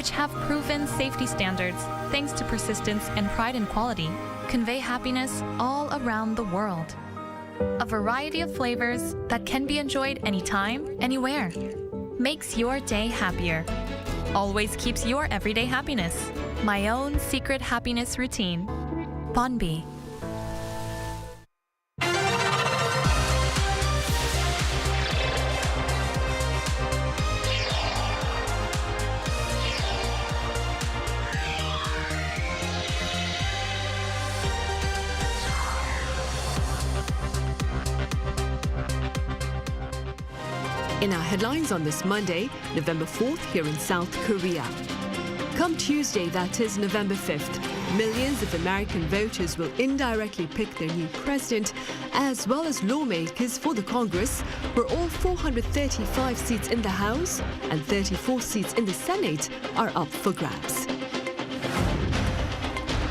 which have proven safety standards thanks to persistence and pride in quality, convey happiness all around the world. A variety of flavors that can be enjoyed anytime, anywhere. Makes your day happier. Always keeps your everyday happiness. My own secret happiness routine. Bonbee. In our headlines on this Monday, November 4th, here in South Korea. Come Tuesday, that is November 5th, millions of American voters will indirectly pick their new president, as well as lawmakers for the Congress, where all 435 seats in the House and 34 seats in the Senate are up for grabs.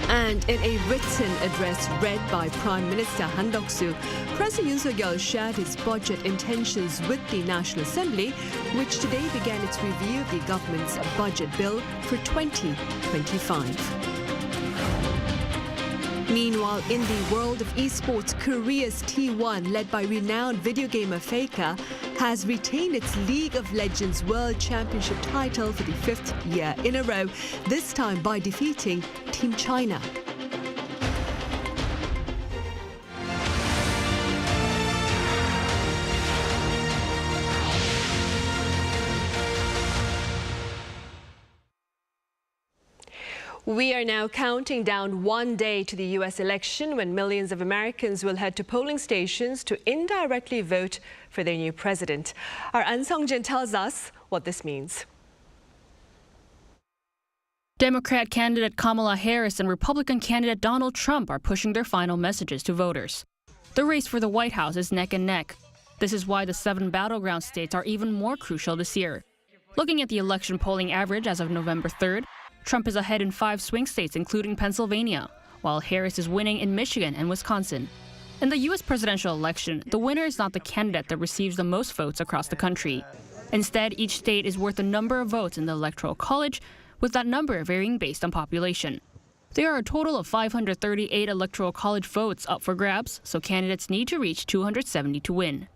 And in a written address read by Prime Minister Han Duck-soo, President Yoon Suk-yeol shared his budget intentions with the National Assembly, which today began its review of the government's budget bill for 2025. Meanwhile, in the world of esports, Korea's T1, led by renowned video gamer Faker, has retained its League of Legends World Championship title for the 5th year in a row, this time by defeating Team China. We are now counting down one day to the U.S. election when millions of Americans will head to polling stations to indirectly vote for their new president. Our An Sung-jin tells us what this means. Democrat candidate Kamala Harris and Republican candidate Donald Trump are pushing their final messages to voters. The race for the White House is neck and neck. This is why the 7 battleground states are even more crucial this year. Looking at the election polling average as of November 3rd, Trump is ahead in 5 swing states, including Pennsylvania, while Harris is winning in Michigan and Wisconsin. In the U.S. presidential election, the winner is not the candidate that receives the most votes across the country. Instead, each state is worth the number of votes in the Electoral College, with that number varying based on population. There are a total of 538 Electoral College votes up for grabs, so candidates need to reach 270 to win.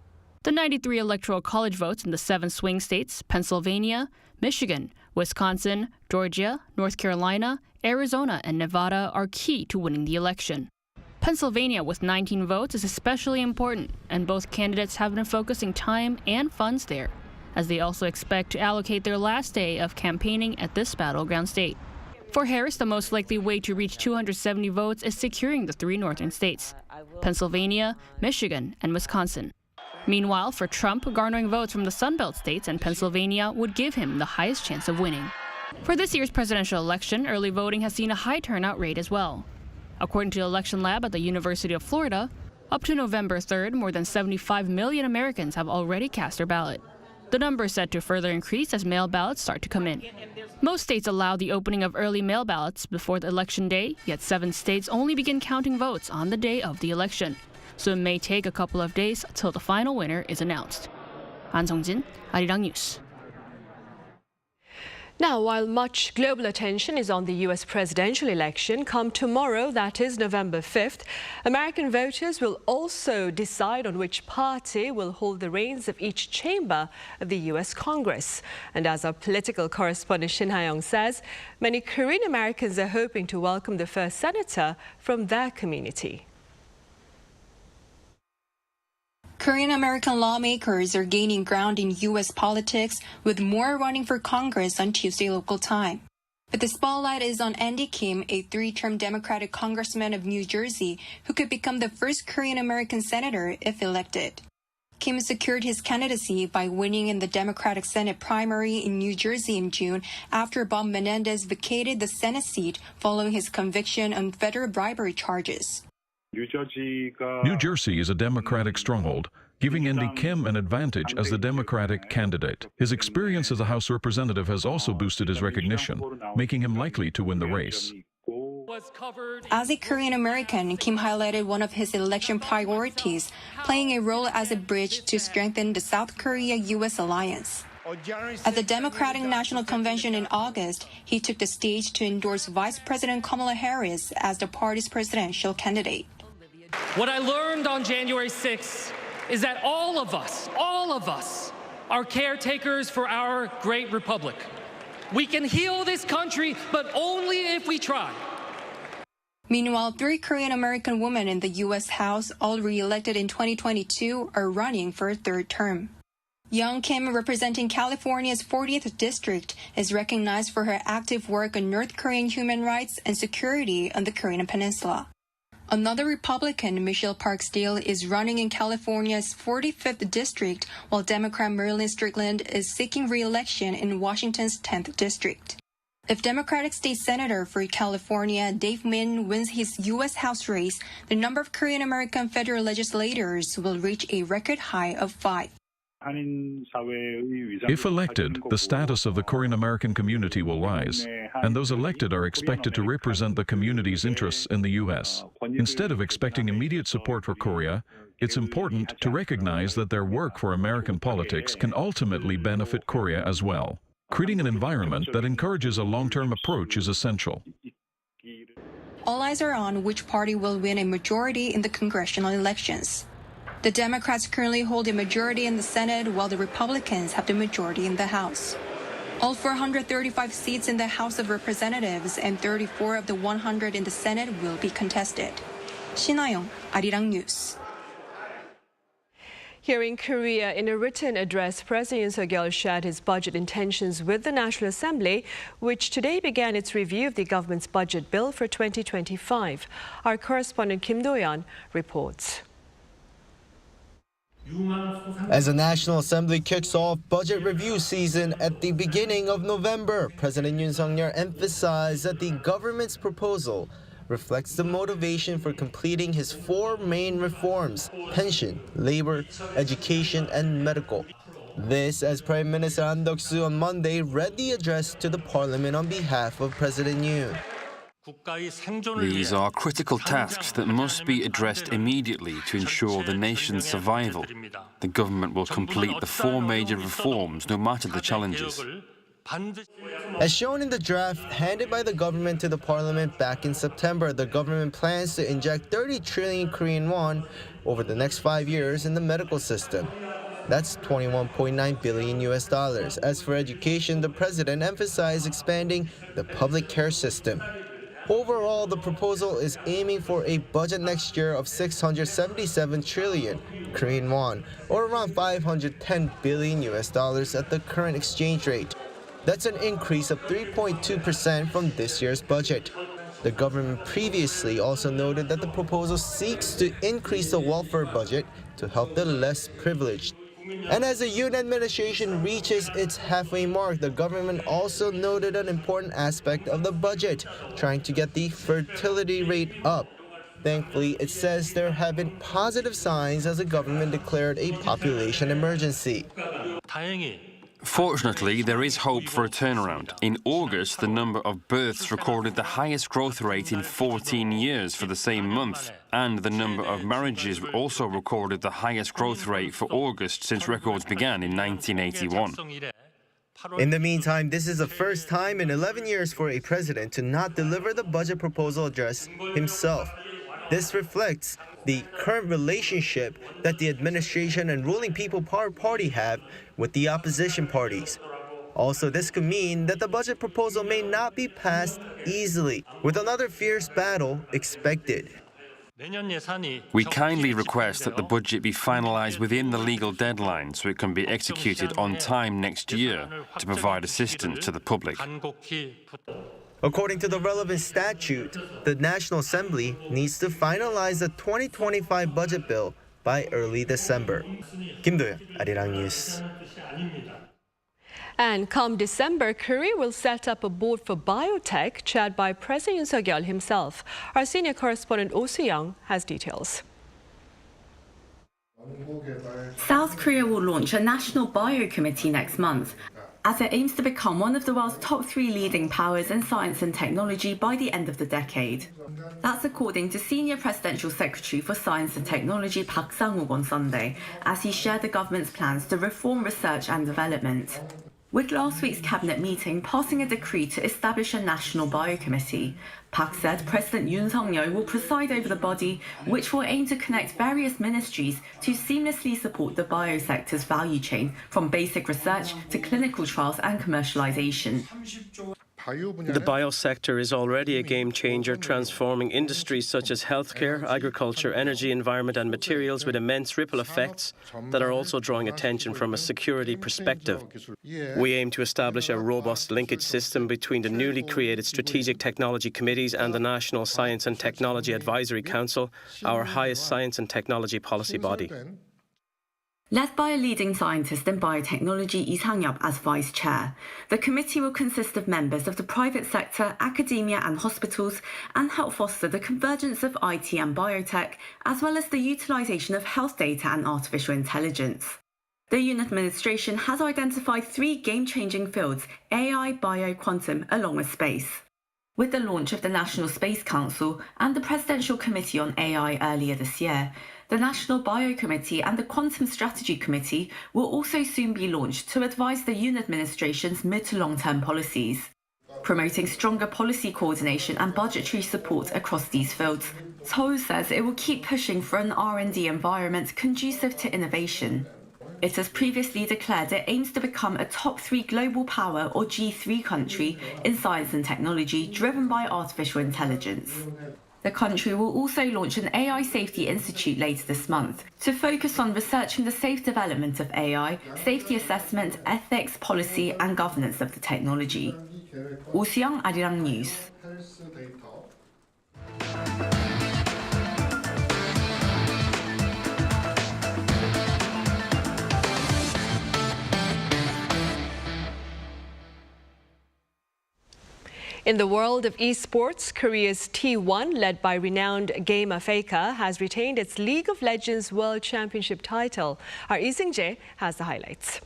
The 93 Electoral College votes in the 7 swing states, Pennsylvania, Michigan, Wisconsin, Georgia, North Carolina, Arizona, and Nevada are key to winning the election. Pennsylvania with 19 votes is especially important, and both candidates have been focusing time and funds there, as they also expect to allocate their last day of campaigning at this battleground state. For Harris, the most likely way to reach 270 votes is securing the 3 northern states, Pennsylvania, Michigan, and Wisconsin. Meanwhile, for Trump, garnering votes from the Sunbelt states and Pennsylvania would give him the highest chance of winning. For this year's presidential election, early voting has seen a high turnout rate as well. According to the Election Lab at the University of Florida, up to November 3rd, more than 75 million Americans have already cast their ballot. The number is set to further increase as mail ballots start to come in. Most states allow the opening of early mail ballots before the election day, yet 7 states only begin counting votes on the day of the election. So it may take a couple of days till the final winner is announced. An Sung-jin, Arirang News. Now, while much global attention is on the U.S. presidential election, come tomorrow, that is November 5th, American voters will also decide on which party will hold the reins of each chamber of the U.S. Congress. And as our political correspondent Shin Ha-young says, many Korean Americans are hoping to welcome the first senator from their community. Korean-American lawmakers are gaining ground in U.S. politics, with more running for Congress on Tuesday local time. But the spotlight is on Andy Kim, a 3-term Democratic congressman of New Jersey, who could become the first Korean-American senator if elected. Kim secured his candidacy by winning in the Democratic Senate primary in New Jersey in June after Bob Menendez vacated the Senate seat following his conviction on federal bribery charges. New Jersey is a Democratic stronghold, giving Andy Kim an advantage as the Democratic candidate. His experience as a House representative has also boosted his recognition, making him likely to win the race. As a Korean American, Kim highlighted one of his election priorities, playing a role as a bridge to strengthen the South Korea-U.S. alliance. At the Democratic National Convention in August, he took the stage to endorse Vice President Kamala Harris as the party's presidential candidate. What I learned on January 6th is that all of us, are caretakers for our great republic. We can heal this country, but only if we try. Meanwhile, 3 Korean-American women in the U.S. House, all re-elected in 2022, are running for a 3rd term. Yoon Kim, representing California's 40th district, is recognized for her active work on North Korean human rights and security on the Korean peninsula. Another Republican, Michelle Parksdale, is running in California's 45th district, while Democrat Marilyn Strickland is seeking re-election in Washington's 10th district. If Democratic State Senator for California Dave Min wins his U.S. House race, the number of Korean-American federal legislators will reach a record high of 5. If elected, the status of the Korean American community will rise, and those elected are expected to represent the community's interests in the U.S. Instead of expecting immediate support for Korea, it's important to recognize that their work for American politics can ultimately benefit Korea as well. Creating an environment that encourages a long-term approach is essential. All eyes are on which party will win a majority in the congressional elections. The Democrats currently hold a majority in the Senate, while the Republicans have the majority in the House. All 435 seats in the House of Representatives and 34 of the 100 in the Senate will be contested. 신하영, Arirang News. Here in Korea, in a written address, President Yoon Suk-yeol shared his budget intentions with the National Assembly, which today began its review of the government's budget bill for 2025. Our correspondent Kim Do-yeon reports. As the National Assembly kicks off budget review season at the beginning of November, President Yoon Suk-yeol emphasized that the government's proposal reflects the motivation for completing his 4 main reforms: pension, labor, education, and medical. This as Prime Minister An Duck-soo on Monday read the address to the parliament on behalf of President Yoon. These are critical tasks that must be addressed immediately to ensure the nation's survival. The government will complete the 4 major reforms, no matter the challenges. As shown in the draft handed by the government to the parliament back in September, the government plans to inject 30 trillion Korean won over the next 5 years in the medical system. That's $21.9 billion US dollars. As for education, the president emphasized expanding the public care system. Overall, the proposal is aiming for a budget next year of 677 trillion Korean won, or around 510 billion US dollars at the current exchange rate. That's an increase of 3.2% from this year's budget. The government previously also noted that the proposal seeks to increase the welfare budget to help the less privileged. And as the Yoon administration reaches its halfway mark, the government also noted an important aspect of the budget, trying to get the fertility rate up. Thankfully, it says there have been positive signs as the government declared a population emergency. Fortunately, there is hope for a turnaround. In August, the number of births recorded the highest growth rate in 14 years for the same month, and the number of marriages also recorded the highest growth rate for August since records began in 1981. In the meantime, this is the first time in 11 years for a president to not deliver the budget proposal address himself. This reflects the current relationship that the administration and ruling People Power Party have with the opposition parties. Also, this could mean that the budget proposal may not be passed easily, with another fierce battle expected. We kindly request that the budget be finalized within the legal deadline so it can be executed on time next year to provide assistance to the public. According to the relevant statute, the National Assembly needs to finalize the 2025 budget bill by early December. Kim Do-yeon, Arirang News. And come December, Korea will set up a board for Biotech chaired by President Yoon Suk-yeol himself. Our senior correspondent Oh Soo-young has details. South Korea will launch a National Bio Committee next month. as it aims to become one of the world's top 3 leading powers in science and technology by the end of the decade. That's according to Senior Presidential Secretary for Science and Technology Park Sang-wook on Sunday, as he shared the government's plans to reform research and development. With last week's cabinet meeting passing a decree to establish a National Bio Committee, Park said President Yoon will preside over the body, which will aim to connect various ministries to seamlessly support the biosector's value chain, from basic research to clinical trials and commercialization. The biosector is already a game changer, transforming industries such as healthcare, agriculture, energy, environment and materials with immense ripple effects that are also drawing attention from a security perspective. We aim to establish a robust linkage system between the newly created Strategic Technology Committees and the National Science and Technology Advisory Council, our highest science and technology policy body. Led by a leading scientist in biotechnology, Lee Sang-yup, as vice chair, the committee will consist of members of the private sector, academia and hospitals, and help foster the convergence of IT and biotech, as well as the utilisation of health data and artificial intelligence. The Yoon administration has identified 3 game-changing fields: AI, bio, quantum, along with space. With the launch of the National Space Council and the Presidential Committee on AI earlier this year, the National Bio Committee and the Quantum Strategy Committee will also soon be launched to advise the Yoon administration's mid to long-term policies. Promoting stronger policy coordination and budgetary support across these fields, Seoul says it will keep pushing for an R&D environment conducive to innovation. It has previously declared it aims to become a top 3 global power, or G3 country, in science and technology driven by artificial intelligence. The country will also launch an AI Safety Institute later this month to focus on researching the safe development of AI, safety assessment, ethics, policy and governance of the technology. Oh Soo-young, Arirang News. In the world of esports, Korea's T1, led by renowned gamer Faker, has retained its League of Legends World Championship title. Our Lee Seung-jae has the highlights.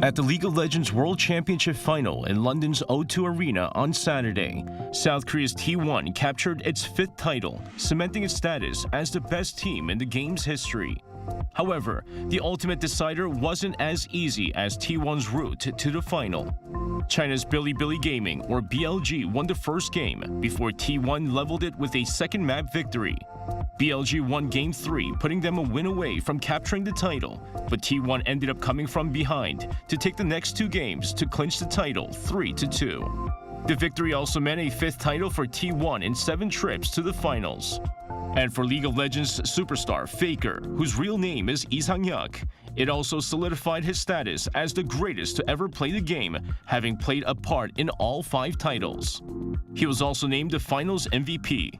At the League of Legends World Championship final in London's O2 Arena on Saturday, South Korea's T1 captured its 5th title, cementing its status as the best team in the game's history. However, the ultimate decider wasn't as easy as T1's route to the final. China's Bilibili Gaming, or BLG, won the first game before T1 leveled it with a second map victory. BLG won Game 3, putting them a win away from capturing the title, but T1 ended up coming from behind to take the next 2 games to clinch the title 3-2. The victory also meant a 5th title for T1 in 7 trips to the finals. And for League of Legends superstar Faker, whose real name is Lee Sang-yup, it also solidified his status as the greatest to ever play the game, having played a part in all 5 titles. He was also named the finals MVP.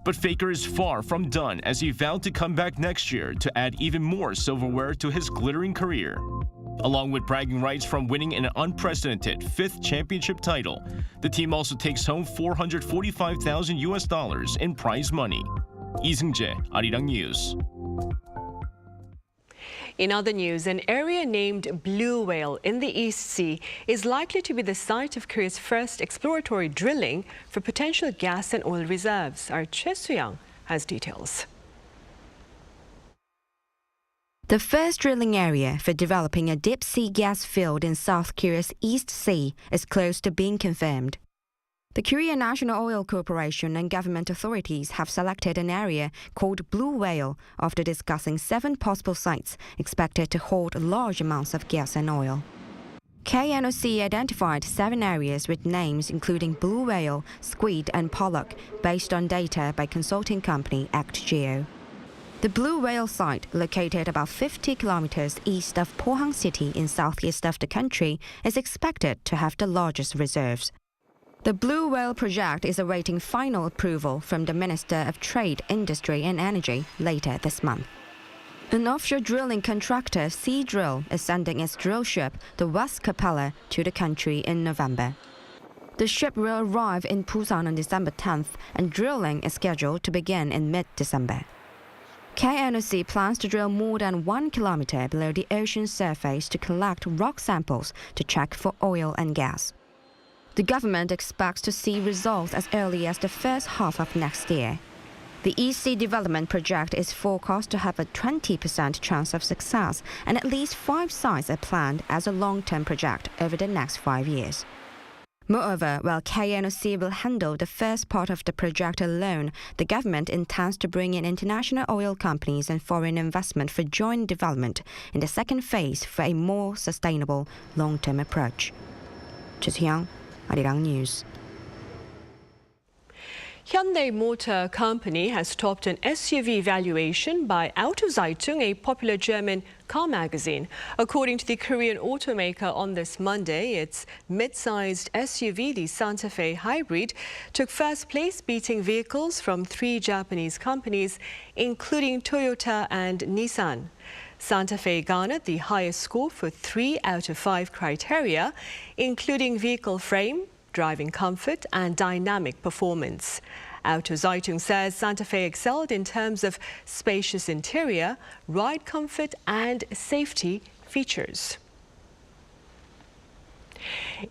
But Faker is far from done, as he vowed to come back next year to add even more silverware to his glittering career. Along with bragging rights from winning an unprecedented 5th championship title, the team also takes home $445,000 in prize money. Lee Seung-jae, Arirang News. In other news, an area named Blue Whale in the East Sea is likely to be the site of Korea's first exploratory drilling for potential gas and oil reserves. Our Choi Soo-young has details. The first drilling area for developing a deep-sea gas field in South Korea's East Sea is close to being confirmed. The Korea National Oil Corporation and government authorities have selected an area called Blue Whale after discussing 7 possible sites expected to hold large amounts of gas and oil. KNOC identified 7 areas with names including Blue Whale, Squid and Pollock based on data by consulting company ActGeo. The Blue Whale site, located about 50 kilometers east of Pohang City in southeast of the country, is expected to have the largest reserves. The Blue Whale project is awaiting final approval from the Minister of Trade, Industry and Energy later this month. An offshore drilling contractor, Seadrill, is sending its drill ship, the West Capella, to the country in November. The ship will arrive in Busan on December 10th, and drilling is scheduled to begin in mid-December. KNOC plans to drill more than 1 kilometer below the ocean surface to collect rock samples to check for oil and gas. The government expects to see results as early as the first half of next year. The EC development project is forecast to have a 20% chance of success, and at least 5 sites are planned as a long-term project over the next 5 years. Moreover, while KNOC will handle the first part of the project alone, the government intends to bring in international oil companies and foreign investment for joint development in the second phase for a more sustainable long-term approach. Hyundai, Arirang News. Hyundai Motor Company has topped an SUV valuation by Autozeitung, a popular German car magazine. According to the Korean automaker, on this Monday, its mid-sized SUV, the Santa Fe Hybrid, took first place, beating vehicles from 3 Japanese companies, including Toyota and Nissan. Santa Fe garnered the highest score for 3 out of 5 criteria, including vehicle frame, driving comfort and dynamic performance. Autozeitung says Santa Fe excelled in terms of spacious interior, ride comfort and safety features.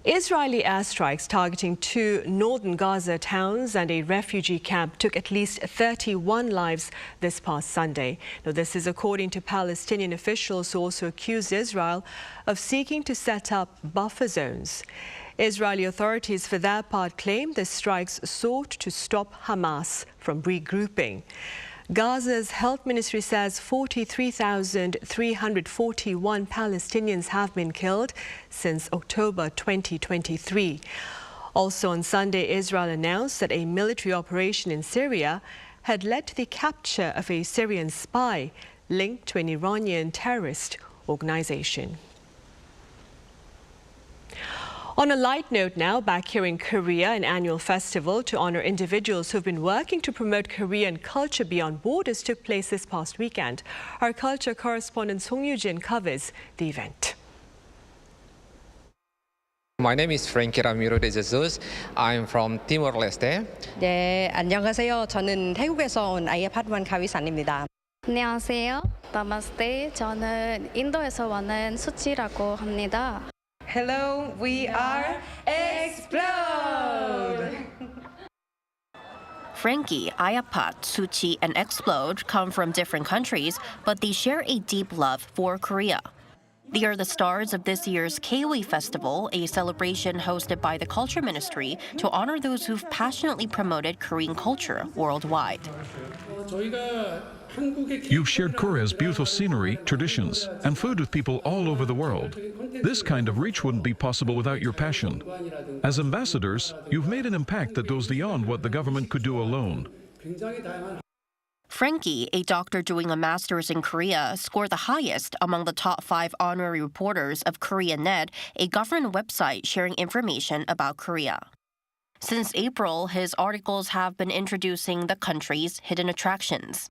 Israeli airstrikes targeting 2 northern Gaza towns and a refugee camp took at least 31 lives this past Sunday. Now, this is according to Palestinian officials who also accused Israel of seeking to set up buffer zones. Israeli authorities, for their part, claim the strikes sought to stop Hamas from regrouping. Gaza's health ministry says 43,341 Palestinians have been killed since October 2023. Also on Sunday, Israel announced that a military operation in Syria had led to the capture of a Syrian spy linked to an Iranian terrorist organization. On a light note now, back here in Korea, an annual festival to honor individuals who've been working to promote Korean culture beyond borders took place this past weekend. Our culture correspondent Song Yoo-jin covers the event. My name is Frankie Ramiro de Jesus. I'm from Timor-Leste. 네, 안녕하세요. 저는 태국에서 온 아이팟원 가위산입니다. 안녕하세요. 나마스테. 저는 인도에서 왔는 수치라고 합니다. Hello, we are Explode! Frankie, Ayapat, Suchi, and Explode come from different countries, but they share a deep love for Korea. They are the stars of this year's K-Way Festival, a celebration hosted by the Culture Ministry to honor those who've passionately promoted Korean culture worldwide. You've shared Korea's beautiful scenery, traditions, and food with people all over the world. This kind of reach wouldn't be possible without your passion. As ambassadors, you've made an impact that goes beyond what the government could do alone. Frankie, a doctor doing a master's in Korea, scored the highest among the top 5 honorary reporters of KoreaNet, a government website sharing information about Korea. Since April, his articles have been introducing the country's hidden attractions.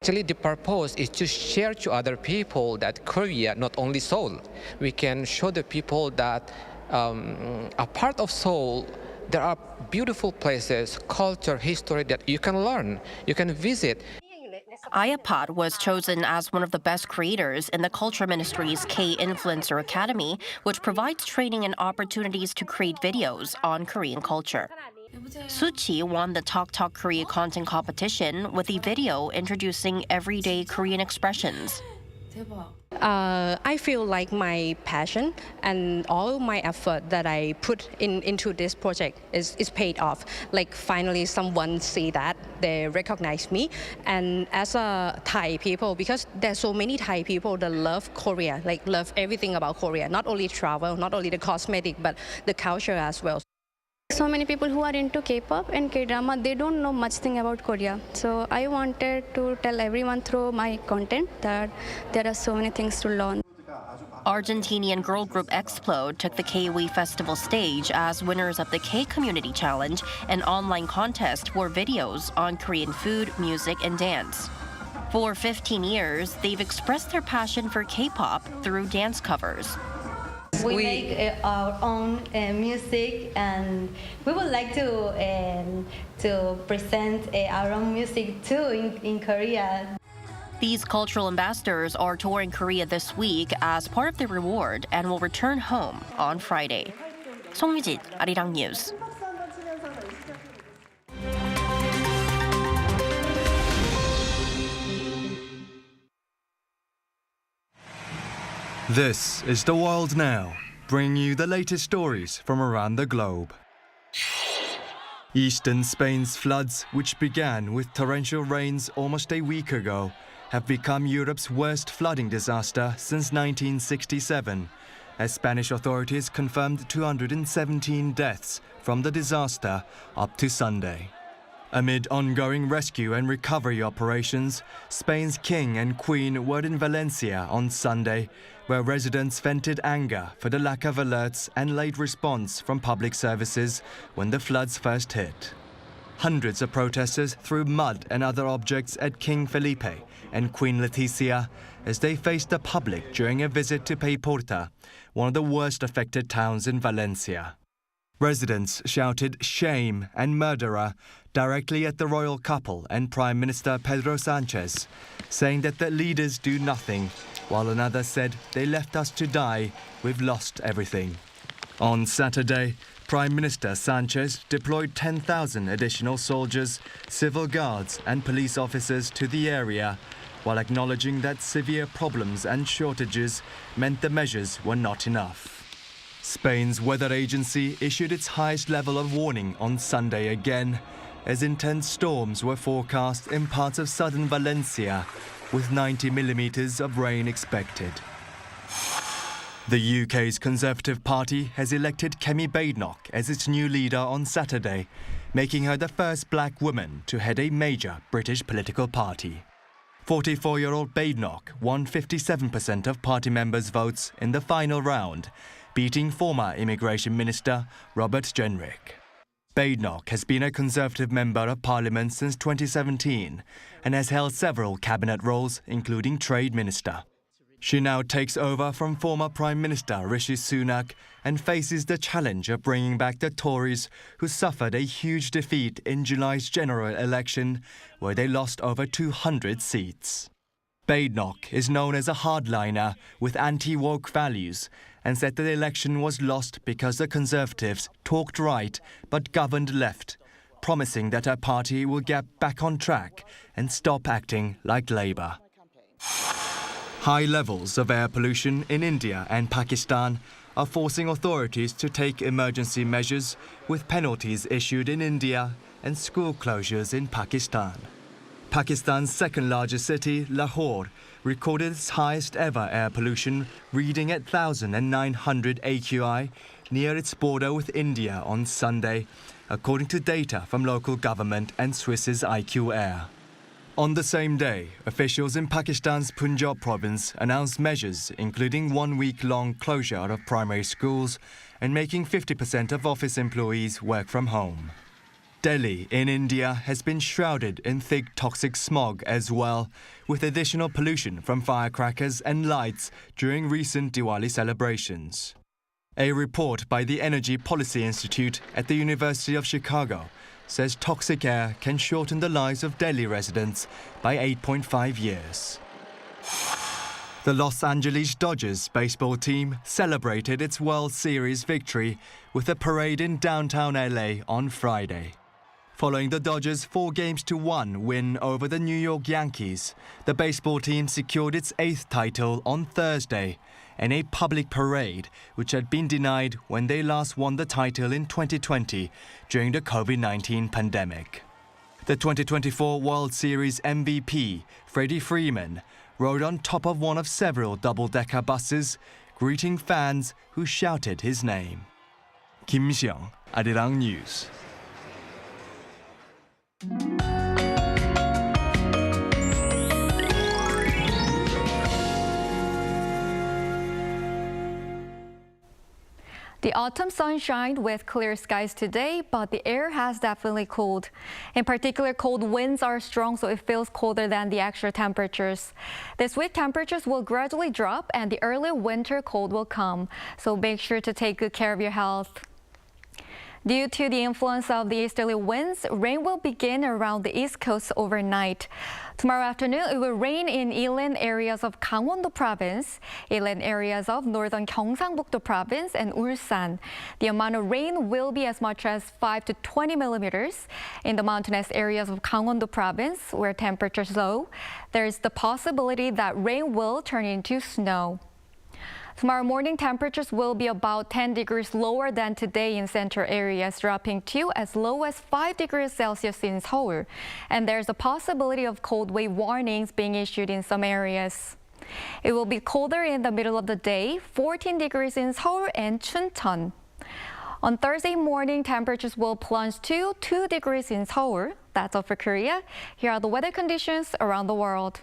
Actually, the purpose is to share to other people that Korea, not only Seoul, we can show the people that a part of Seoul, there are beautiful places, culture, history that you can learn, you can visit. Ayapat was chosen as one of the best creators in the Culture Ministry's K-Influencer Academy, which provides training and opportunities to create videos on Korean culture. Suchi won the Talk Talk Korea content competition with a video introducing everyday Korean expressions. I feel like my passion and all my effort that I put into this project is paid off. Like finally someone see that, they recognize me. And as a Thai people, because there's so many Thai people that love Korea, like love everything about Korea, not only travel, not only the cosmetic, but the culture as well. So many people who are into K-pop and K-drama, they don't know much thing about Korea. So I wanted to tell everyone through my content that there are so many things to learn. Argentinian girl group Explode took the K-Way Festival stage as winners of the K-Community Challenge, an online contest for videos on Korean food, music, and dance. For 15 years, they've expressed their passion for K-pop through dance covers. We make our own music, and we would like to present our own music too in Korea. These cultural ambassadors are touring Korea this week as part of their reward and will return home on Friday. 송유진, Arirang News. This is The World Now, bringing you the latest stories from around the globe. Eastern Spain's floods, which began with torrential rains almost a week ago, have become Europe's worst flooding disaster since 1967, as Spanish authorities confirmed 217 deaths from the disaster up to Sunday. Amid ongoing rescue and recovery operations, Spain's king and queen were in Valencia on Sunday, where residents vented anger for the lack of alerts and late response from public services when the floods first hit. Hundreds of protesters threw mud and other objects at King Felipe and Queen Letizia as they faced the public during a visit to Payporta, one of the worst affected towns in Valencia. Residents shouted "shame" and "murderer" directly at the royal couple and Prime Minister Pedro Sanchez, saying that the leaders do nothing, while another said, "They left us to die, we've lost everything." On Saturday, Prime Minister Sanchez deployed 10,000 additional soldiers, civil guards and police officers to the area, while acknowledging that severe problems and shortages meant the measures were not enough. Spain's weather agency issued its highest level of warning on Sunday again, as intense storms were forecast in parts of southern Valencia, with 90 millimeters of rain expected. The UK's Conservative Party has elected Kemi Badenoch as its new leader on Saturday, making her the first black woman to head a major British political party. 44-year-old Badenoch won 57% of party members' votes in the final round, beating former Immigration Minister Robert Jenrick. Badenoch has been a Conservative Member of Parliament since 2017 and has held several cabinet roles, including Trade Minister. She now takes over from former Prime Minister Rishi Sunak and faces the challenge of bringing back the Tories, who suffered a huge defeat in July's general election, where they lost over 200 seats. Badenoch is known as a hardliner with anti-woke values and said that the election was lost because the Conservatives talked right but governed left, promising that her party will get back on track and stop acting like Labour. High levels of air pollution in India and Pakistan are forcing authorities to take emergency measures, with penalties issued in India and school closures in Pakistan. Pakistan's second-largest city, Lahore, recorded its highest ever air pollution reading at 1,900 AQI near its border with India on Sunday, according to data from local government and Swiss's IQ Air. On the same day, officials in Pakistan's Punjab province announced measures including one-week-long closure of primary schools and making 50% of office employees work from home. Delhi in India has been shrouded in thick toxic smog as well, with additional pollution from firecrackers and lights during recent Diwali celebrations. A report by the Energy Policy Institute at the University of Chicago says toxic air can shorten the lives of Delhi residents by 8.5 years. The Los Angeles Dodgers baseball team celebrated its World Series victory with a parade in downtown LA on Friday. Following the Dodgers' 4-1 win over the New York Yankees, the baseball team secured its 8th title on Thursday in a public parade which had been denied when they last won the title in 2020 during the COVID-19 pandemic. The 2024 World Series MVP, Freddie Freeman, rode on top of one of several double-decker buses, greeting fans who shouted his name. Kim Xiang, Arirang News. The autumn sun shined with clear skies today, but the air has definitely cooled. In particular, cold winds are strong, so it feels colder than the actual temperatures. This week, temperatures will gradually drop and the early winter cold will come, so make sure to take good care of your health. Due to the influence of the easterly winds, rain will begin around the east coast overnight. Tomorrow afternoon, it will rain in inland areas of Gangwon-do Province, inland areas of northern Gyeongsang-buk-do Province, and Ulsan. The amount of rain will be as much as 5 to 20 millimeters. In the mountainous areas of Gangwon-do Province, where temperatures low, there is the possibility that rain will turn into snow. Tomorrow morning, temperatures will be about 10 degrees lower than today in central areas, dropping to as low as 5 degrees Celsius in Seoul. And there's a possibility of cold wave warnings being issued in some areas. It will be colder in the middle of the day, 14 degrees in Seoul and Chuncheon. On Thursday morning, temperatures will plunge to 2 degrees in Seoul. That's all for Korea. Here are the weather conditions around the world.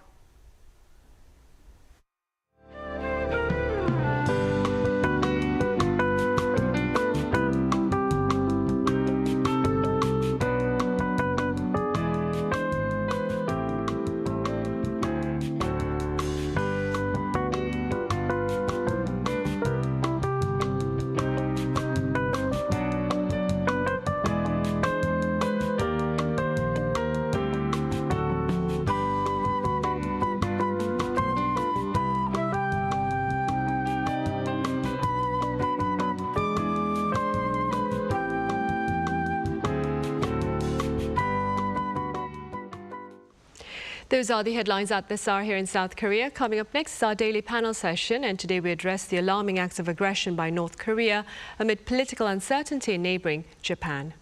Those are the headlines at this hour here in South Korea. Coming up next is our daily panel session, and today we address the alarming acts of aggression by North Korea amid political uncertainty in neighboring Japan.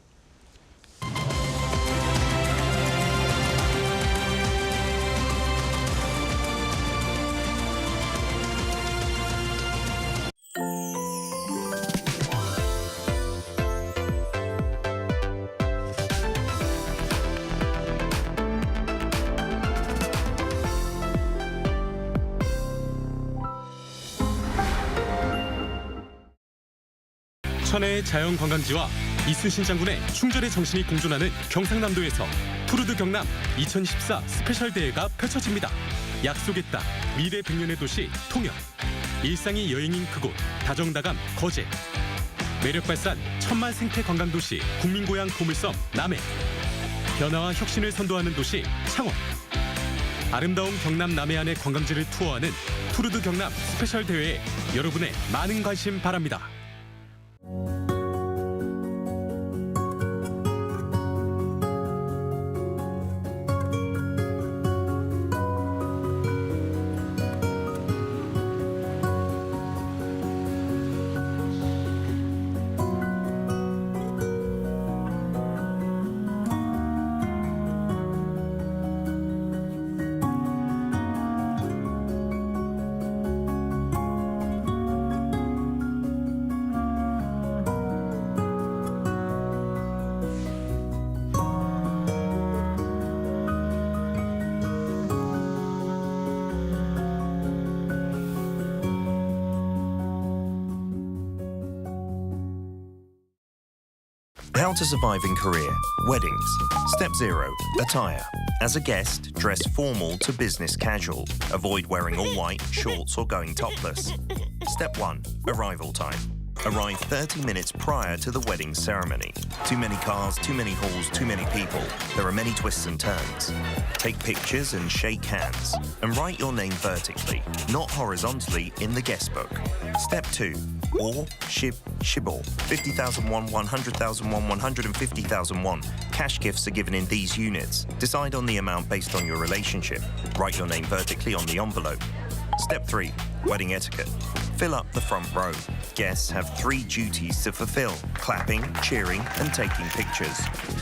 천혜의 자연관광지와 이순신 장군의 충절의 정신이 공존하는 경상남도에서 푸르드 경남 2014 스페셜 대회가 펼쳐집니다. 약속의 땅, 미래 100년의 도시 통영. 일상이 여행인 그곳, 다정다감 거제. 매력발산 천만 생태 관광도시 국민고향 보물섬 남해. 변화와 혁신을 선도하는 도시 창원. 아름다운 경남 남해안의 관광지를 투어하는 푸르드 경남 스페셜 대회에 여러분의 많은 관심 바랍니다. How to survive in Korea. Weddings. Step 0. Attire. As a guest, dress formal to business casual. Avoid wearing all white, shorts or going topless. Step 1. Arrival time. Arrive 30 minutes prior to the wedding ceremony. Too many cars, too many halls, too many people. There are many twists and turns. Take pictures and shake hands. And write your name vertically, not horizontally, in the guest book. Step 2. Or, shibor. 50,000 won, 100,000 won, 150,000 won. Cash gifts are given in these units. Decide on the amount based on your relationship. Write your name vertically on the envelope. Step 3. Wedding etiquette. Fill up the front row. Guests have 3 duties to fulfill: clapping, cheering, and taking pictures.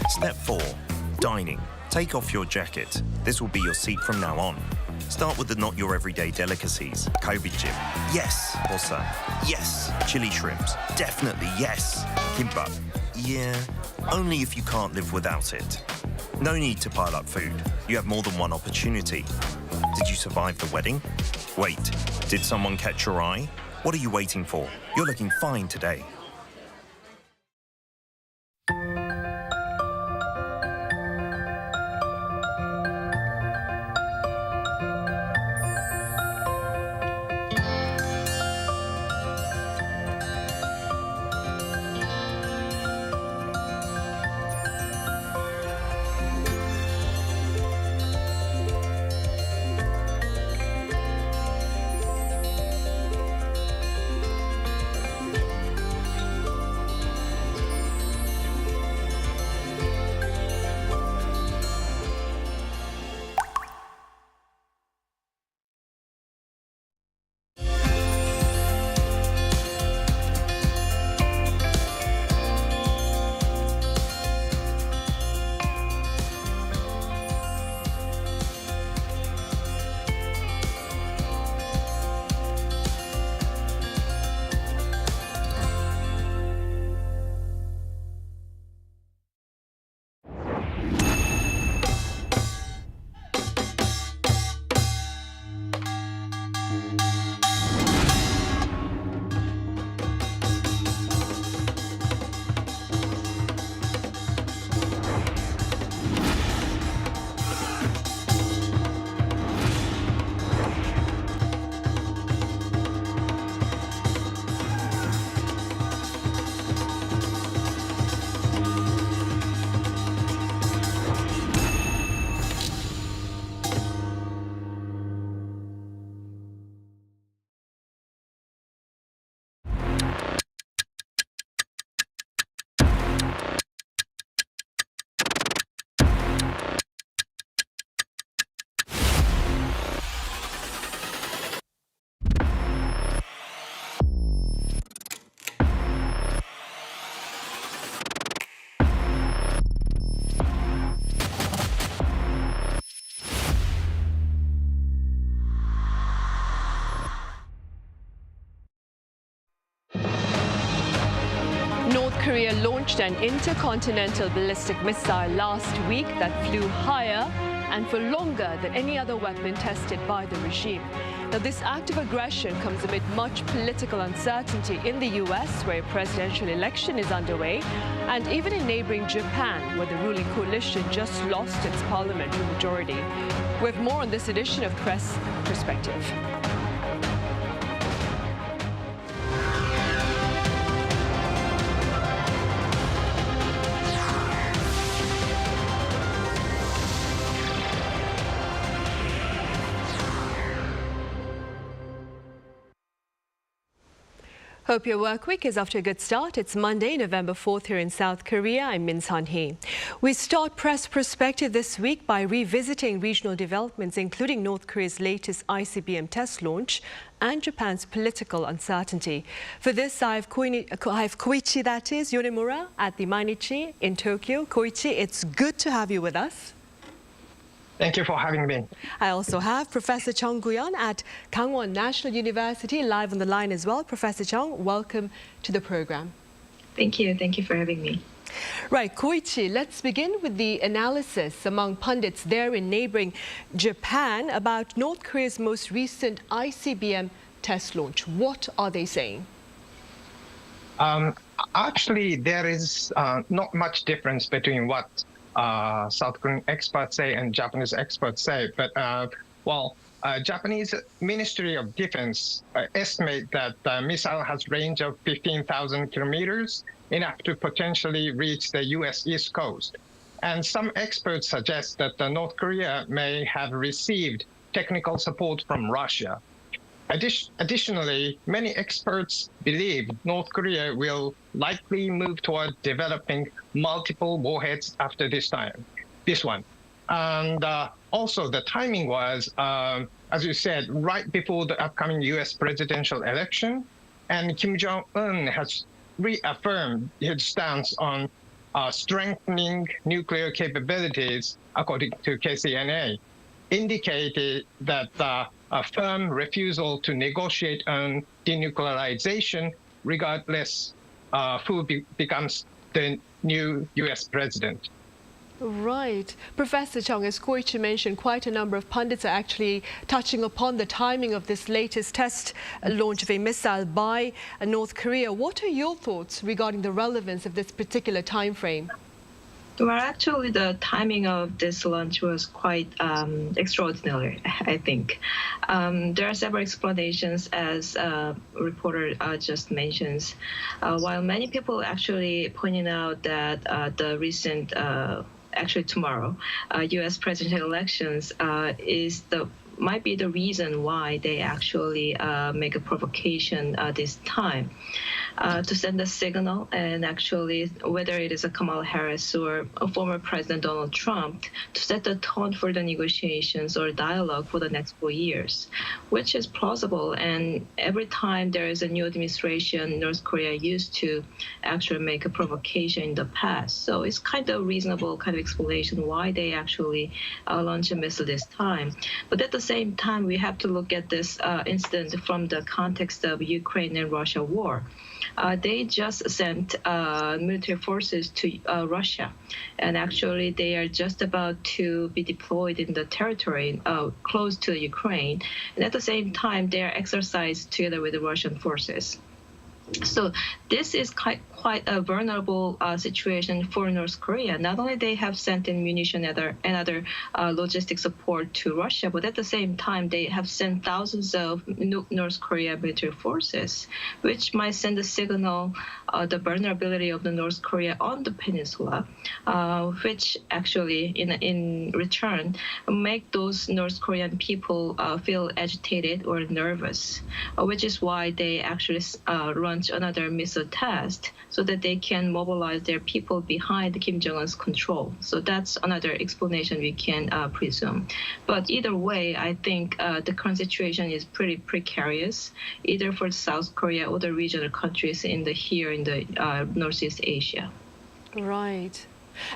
Step 4. Dining. Take off your jacket. This will be your seat from now on. Start with the not your everyday delicacies. Kalbijjim. Yes. Bosa. Yes. Chili shrimps. Definitely yes. Kimbap. Yeah. Only if you can't live without it. No need to pile up food. You have more than one opportunity. Did you survive the wedding? Wait. Did someone catch your eye? What are you waiting for? You're looking fine today. Korea launched an intercontinental ballistic missile last week that flew higher and for longer than any other weapon tested by the regime. Now, this act of aggression comes amid much political uncertainty in the U.S., where a presidential election is underway, and even in neighboring Japan, where the ruling coalition just lost its parliamentary majority. We have more on this edition of Press Perspective. Hope your work week is off to a good start. It's Monday, November 4th here in South Korea. I'm Min Sun-hee. We start Press Perspective this week by revisiting regional developments, including North Korea's latest ICBM test launch and Japan's political uncertainty. For this, I have Koichi, that is, Yonemura at the Mainichi in Tokyo. Koichi, it's good to have you with us. Thank you for having me. I also have Professor Chung Guyon at Gangwon National University live on the line as well. Professor Chung, welcome to the program. Thank you. Thank you for having me. Right, Koichi, let's begin with the analysis among pundits there in neighboring Japan about North Korea's most recent ICBM test launch. What are they saying? Actually, there is not much difference between what South Korean experts say and Japanese experts say, but Japanese Ministry of Defense estimate that the missile has range of 15,000 kilometers, enough to potentially reach the U.S. East Coast. And some experts suggest that North Korea may have received technical support from Russia. Additionally, many experts believe North Korea will likely move toward developing multiple warheads after this one. And also the timing was, as you said, right before the upcoming U.S. presidential election, and Kim Jong-un has reaffirmed his stance on strengthening nuclear capabilities, according to KCNA, indicated that a firm refusal to negotiate on denuclearization, regardless who becomes the new U.S. president. Right. Professor Chung, as Koichi mentioned, quite a number of pundits are actually touching upon the timing of this latest test launch of a missile by North Korea. What are your thoughts regarding the relevance of this particular time frame? Well, actually, the timing of this launch was quite extraordinary, I think. There are several explanations, as reporter just mentions. While many people actually pointing out that the recent, actually tomorrow, U.S. presidential elections might be the reason why they actually make a provocation this time. To send a signal, and actually whether it is a Kamala Harris or a former President Donald Trump, to set the tone for the negotiations or dialogue for the next 4 years, which is plausible. And every time there is a new administration, North Korea used to actually make a provocation in the past. So it's kind of reasonable kind of explanation why they actually launch a missile this time. But at the same time, we have to look at this incident from the context of Ukraine and Russia war. They just sent military forces to Russia, and actually they are just about to be deployed in the territory close to Ukraine, and at the same time they are exercised together with the Russian forces. So this is quite a vulnerable situation for North Korea. Not only they have sent in munition and other logistic support to Russia, but at the same time they have sent thousands of North Korea military forces, which might send a signal the vulnerability of the North Korea on the peninsula, which actually in return make those North Korean people feel agitated or nervous, which is why they actually launch another missile test so that they can mobilize their people behind Kim Jong-un's control. So that's another explanation we can presume. But either way, I think the current situation is pretty precarious, either for South Korea or the regional countries in the Northeast Asia. Right.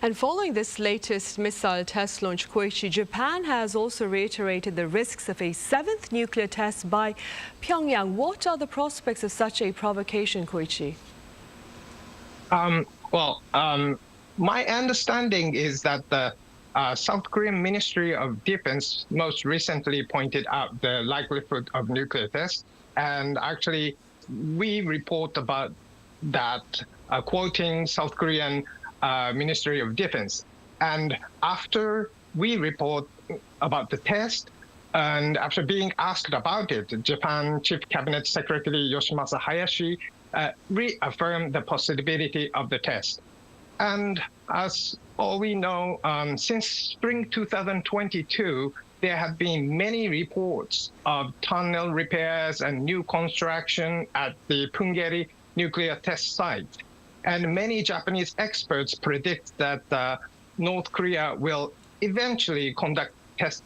And following this latest missile test launch, Koichi, Japan has also reiterated the risks of a 7th nuclear test by Pyongyang. What are the prospects of such a provocation, Koichi? Well, my understanding is that the South Korean Ministry of Defense most recently pointed out the likelihood of nuclear tests, and actually we report about that, quoting South Korean Ministry of Defense. And after we report about the test, and after being asked about it, Japan Chief Cabinet Secretary Yoshimasa Hayashi reaffirmed the possibility of the test. And as all we know, since spring 2022, there have been many reports of tunnel repairs and new construction at the Punggye-ri nuclear test site. And many Japanese experts predict that North Korea will eventually conduct tests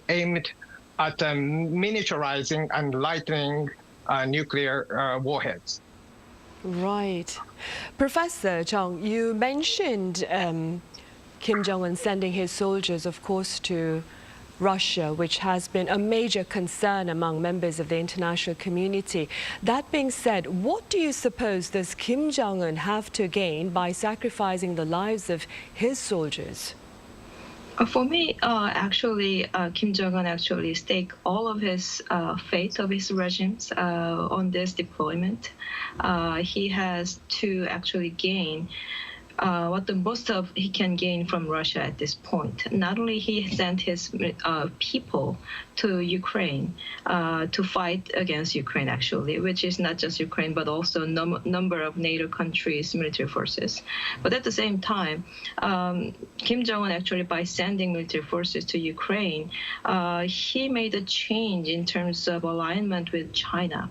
aimed at miniaturizing and lightening nuclear warheads. Right. Professor Chung, you mentioned Kim Jong-un sending his soldiers, of course, to Russia, which has been a major concern among members of the international community. That being said, what do you suppose does Kim Jong-un have to gain by sacrificing the lives of his soldiers? For me, actually, Kim Jong-un actually staked all of his fate of his regimes on this deployment. He has to actually gain what the most of he can gain from Russia at this point. Not only he sent his people to Ukraine to fight against Ukraine, actually, which is not just Ukraine, but also number of NATO countries' military forces. But at the same time, Kim Jong-un actually, by sending military forces to Ukraine, he made a change in terms of alignment with China.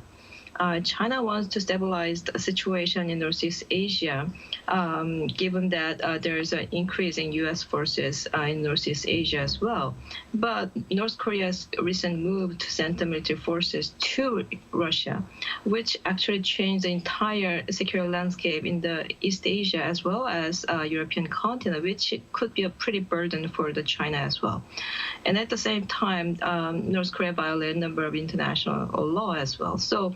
China wants to stabilize the situation in Northeast Asia, given that there is an increase in U.S. forces in Northeast Asia as well. But North Korea's recent move to send the military forces to Russia, which actually changed the entire security landscape in the East Asia as well as European continent, which could be a pretty burden for the China as well. And at the same time, North Korea violated a number of international law as well. So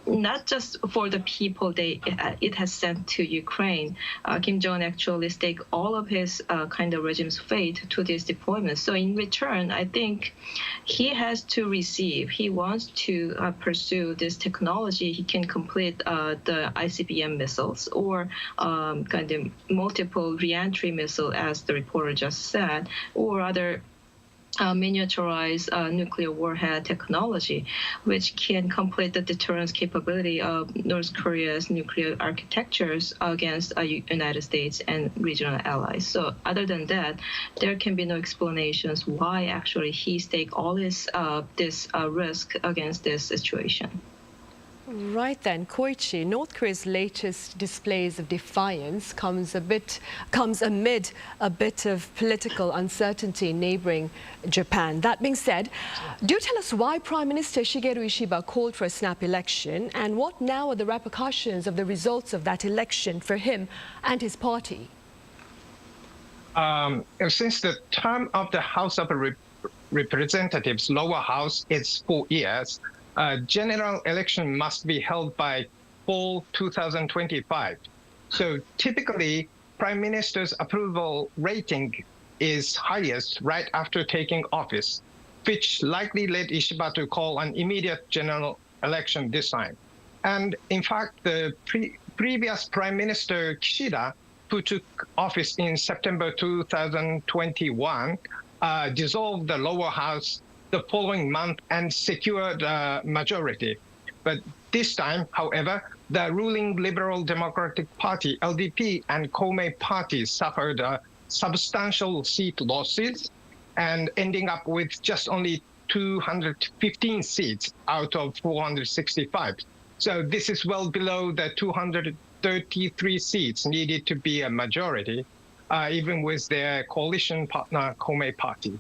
not just for the people it has sent to Ukraine, Kim Jong-un actually staked all of his kind of regime's fate to this deployment. So in return, I think he has to receive, he wants to pursue this technology. He can complete the ICBM missiles or kind of multiple re-entry missile, as the reporter just said, or other miniaturized nuclear warhead technology, which can complete the deterrence capability of North Korea's nuclear architectures against United States and regional allies. So other than that, there can be no explanations why actually he staked all his this risk against this situation. Right then, Koichi, North Korea's latest displays of defiance comes amid a bit of political uncertainty in neighboring Japan. That being said, do tell us why Prime Minister Shigeru Ishiba called for a snap election, and what now are the repercussions of the results of that election for him and his party? Since the term of the House of Representatives, lower house, is 4 years, a general election must be held by fall 2025. So typically, Prime Minister's approval rating is highest right after taking office, which likely led Ishiba to call an immediate general election this time. And in fact, the previous Prime Minister Kishida, who took office in September 2021, dissolved the lower house the following month and secured a majority. But this time, however, the ruling Liberal Democratic Party, LDP, and Komeito parties suffered substantial seat losses and ending up with just only 215 seats out of 465. So this is well below the 233 seats needed to be a majority, even with their coalition partner, Komeito party.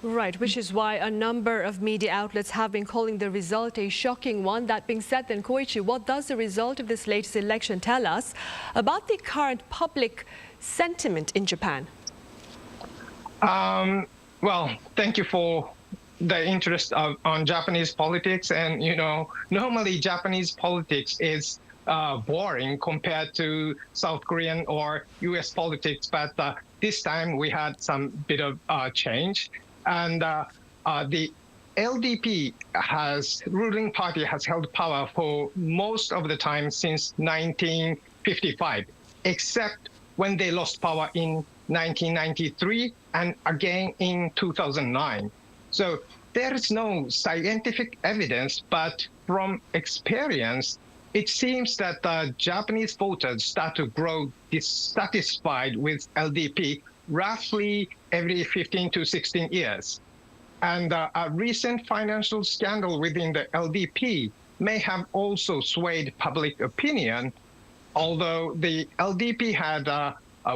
Right, which is why a number of media outlets have been calling the result a shocking one. That being said, then, Koichi, what does the result of this latest election tell us about the current public sentiment in Japan? Well, thank you for the interest on Japanese politics. And, you know, normally Japanese politics is boring compared to South Korean or U.S. politics, but this time we had some bit of change. And the LDP ruling party has held power for most of the time since 1955, except when they lost power in 1993 and again in 2009. So there is no scientific evidence, but from experience, it seems that Japanese voters start to grow dissatisfied with LDP roughly every 15 to 16 years. And a recent financial scandal within the LDP may have also swayed public opinion, although the LDP had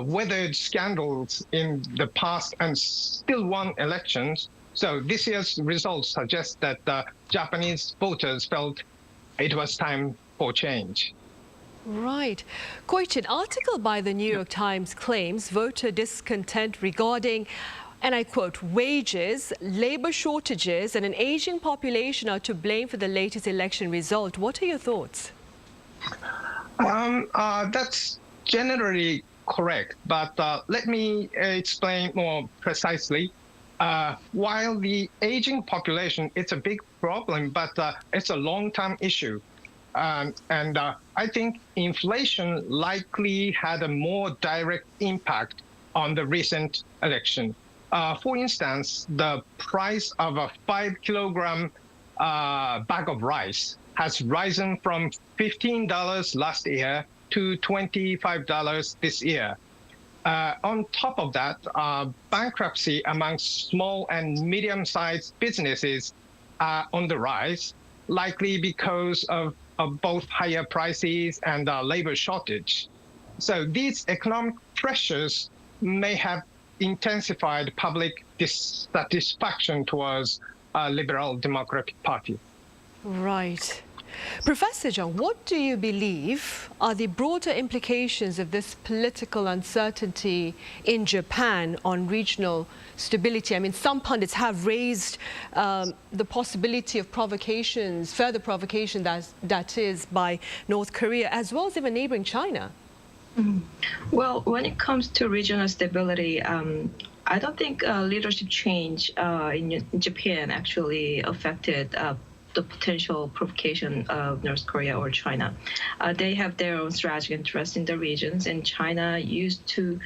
weathered scandals in the past and still won elections. So this year's results suggest that Japanese voters felt it was time for change. Right. Koichi, an article by the New York Times claims voter discontent regarding, and I quote, wages, labor shortages, and an aging population are to blame for the latest election result. What are your thoughts? That's generally correct, but let me explain more precisely. While the aging population, it's a big problem, but it's a long-term issue. And I think inflation likely had a more direct impact on the recent election. For instance, the price of a 5-kilogram bag of rice has risen from $15 last year to $25 this year. On top of that, bankruptcy amongst small and medium-sized businesses are on the rise, likely because of both higher prices and labor shortage. So these economic pressures may have intensified public dissatisfaction towards a Liberal Democratic Party. Right. Professor Jung, what do you believe are the broader implications of this political uncertainty in Japan on regional stability? I mean, some pundits have raised the possibility of provocations, further provocation that is by North Korea, as well as even neighboring China. Well, when it comes to regional stability, I don't think leadership change in Japan actually affected the potential provocation of North Korea or China. They have their own strategic interests in the regions, and China used to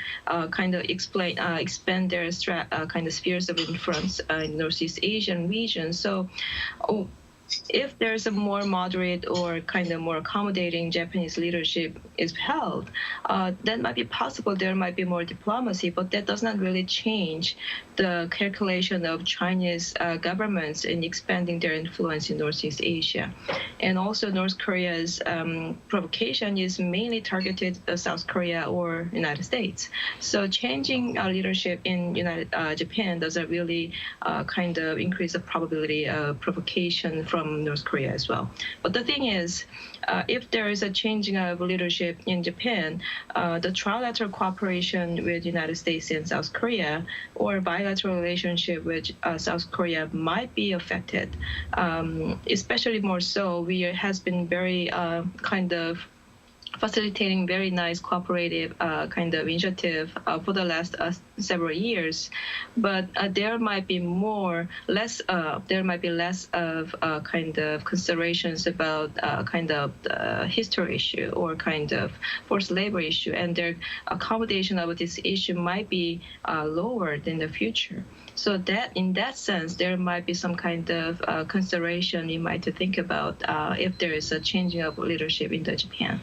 kind of expand their kind of spheres of influence in Northeast Asian region. So if there's a more moderate or kind of more accommodating Japanese leadership is held, that might be possible. There might be more diplomacy, but that does not really change the calculation of Chinese governments in expanding their influence in Northeast Asia. And also North Korea's provocation is mainly targeted at South Korea or United States. So changing leadership in Japan doesn't really kind of increase the probability of provocation from North Korea as well. But the thing is, if there is a changing of leadership in Japan, the trilateral cooperation with the United States and South Korea or bilateral relationship with South Korea might be affected, especially more so. We has been very kind of facilitating very nice cooperative kind of initiative for the last several years, but there might be less of kind of considerations about kind of the history issue or kind of forced labor issue, and their accommodation of this issue might be lowered in the future. So that in that sense, there might be some kind of consideration you might to think about if there is a changing of leadership in Japan.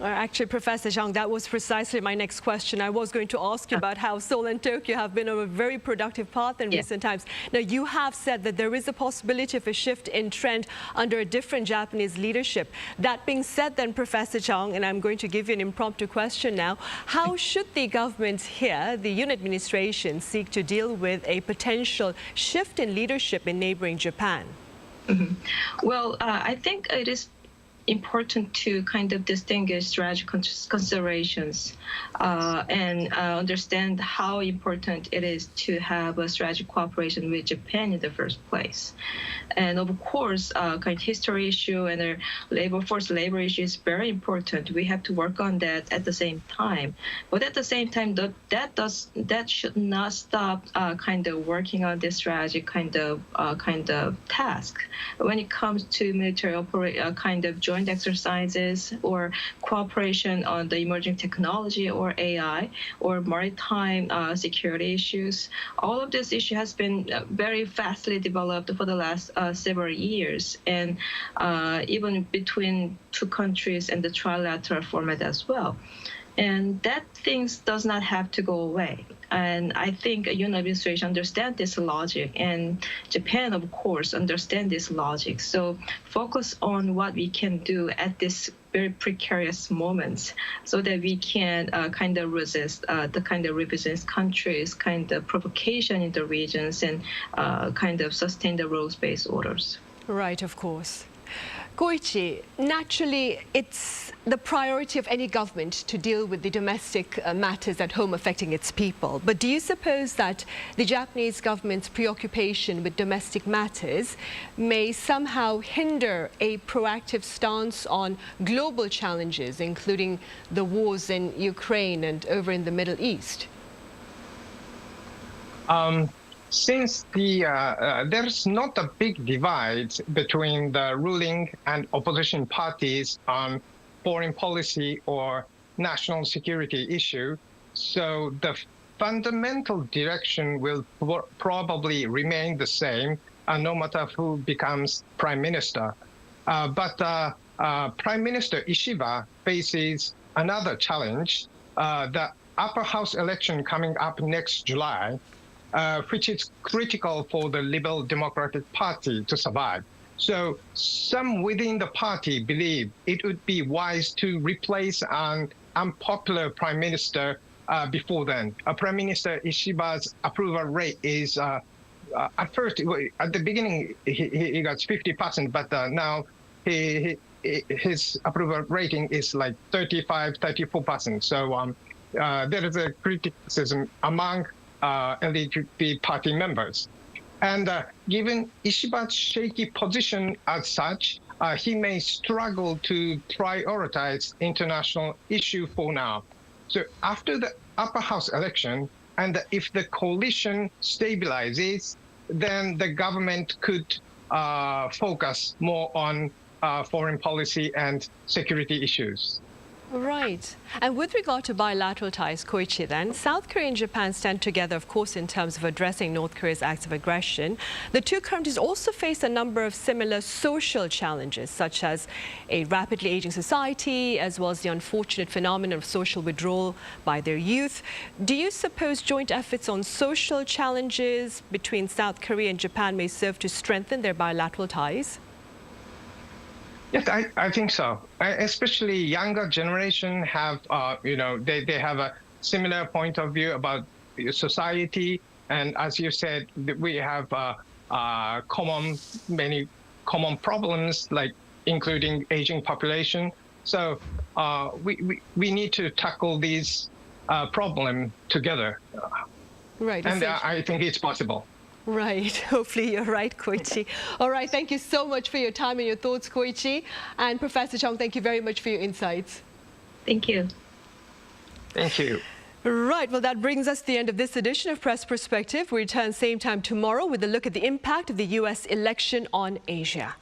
Actually, Professor Zhang, that was precisely my next question. I was going to ask you about how Seoul and Tokyo have been on a very productive path in recent times. Now, you have said that there is a possibility of a shift in trend under a different Japanese leadership. That being said then, Professor Zhang, and I'm going to give you an impromptu question now, how should the government here, the Yoon administration, seek to deal with a potential shift in leadership in neighboring Japan? Well, I think it is important to kind of distinguish strategic considerations and understand how important it is to have a strategic cooperation with Japan in the first place. And of course, kind of history issue and the forced labor issue is very important. We have to work on that at the same time. But at the same time, that should not stop kind of working on this strategic kind of task. When it comes to military kind of joint exercises or cooperation on the emerging technology or AI or maritime security issues, all of this issue has been very fastly developed for the last several years, and even between two countries in the trilateral format as well. And that things does not have to go away. And I think the Yoon administration understands this logic, and Japan, of course, understands this logic. So focus on what we can do at this very precarious moments so that we can kind of resist the kind of represents countries, kind of provocation in the regions, and kind of sustain the rules-based orders. Right, of course. Koichi, naturally, it's the priority of any government to deal with the domestic matters at home affecting its people. But do you suppose that the Japanese government's preoccupation with domestic matters may somehow hinder a proactive stance on global challenges, including the wars in Ukraine and over in the Middle East? Since there's not a big divide between the ruling and opposition parties on foreign policy or national security issue, so the fundamental direction will probably remain the same, no matter who becomes prime minister. But Prime Minister Ishiba faces another challenge, the upper house election coming up next July, which is critical for the Liberal Democratic Party to survive. So some within the party believe it would be wise to replace an unpopular prime minister before then. Prime Minister Ishiba's approval rate is, at first, at the beginning, he got 50%, but now his approval rating is like 35, 34%. So there is a criticism among LGBT party members. And given Ishiba's shaky position as such, he may struggle to prioritize international issue for now. So after the upper house election, and if the coalition stabilizes, then the government could focus more on foreign policy and security issues. Right. And with regard to bilateral ties, Koichi, then, South Korea and Japan stand together, of course, in terms of addressing North Korea's acts of aggression. The two countries also face a number of similar social challenges, such as a rapidly aging society, as well as the unfortunate phenomenon of social withdrawal by their youth. Do you suppose joint efforts on social challenges between South Korea and Japan may serve to strengthen their bilateral ties? Yes, I think so. Especially younger generation have, they have a similar point of view about society. And as you said, we have many common problems, like including aging population. So we need to tackle these problems together. Right. And I think it's possible. Right. Hopefully you're right, Koichi. All right. Thank you so much for your time and your thoughts, Koichi. And Professor Chung, thank you very much for your insights. Thank you. Thank you. Right. Well, that brings us to the end of this edition of Press Perspective. We return same time tomorrow with a look at the impact of the U.S. election on Asia.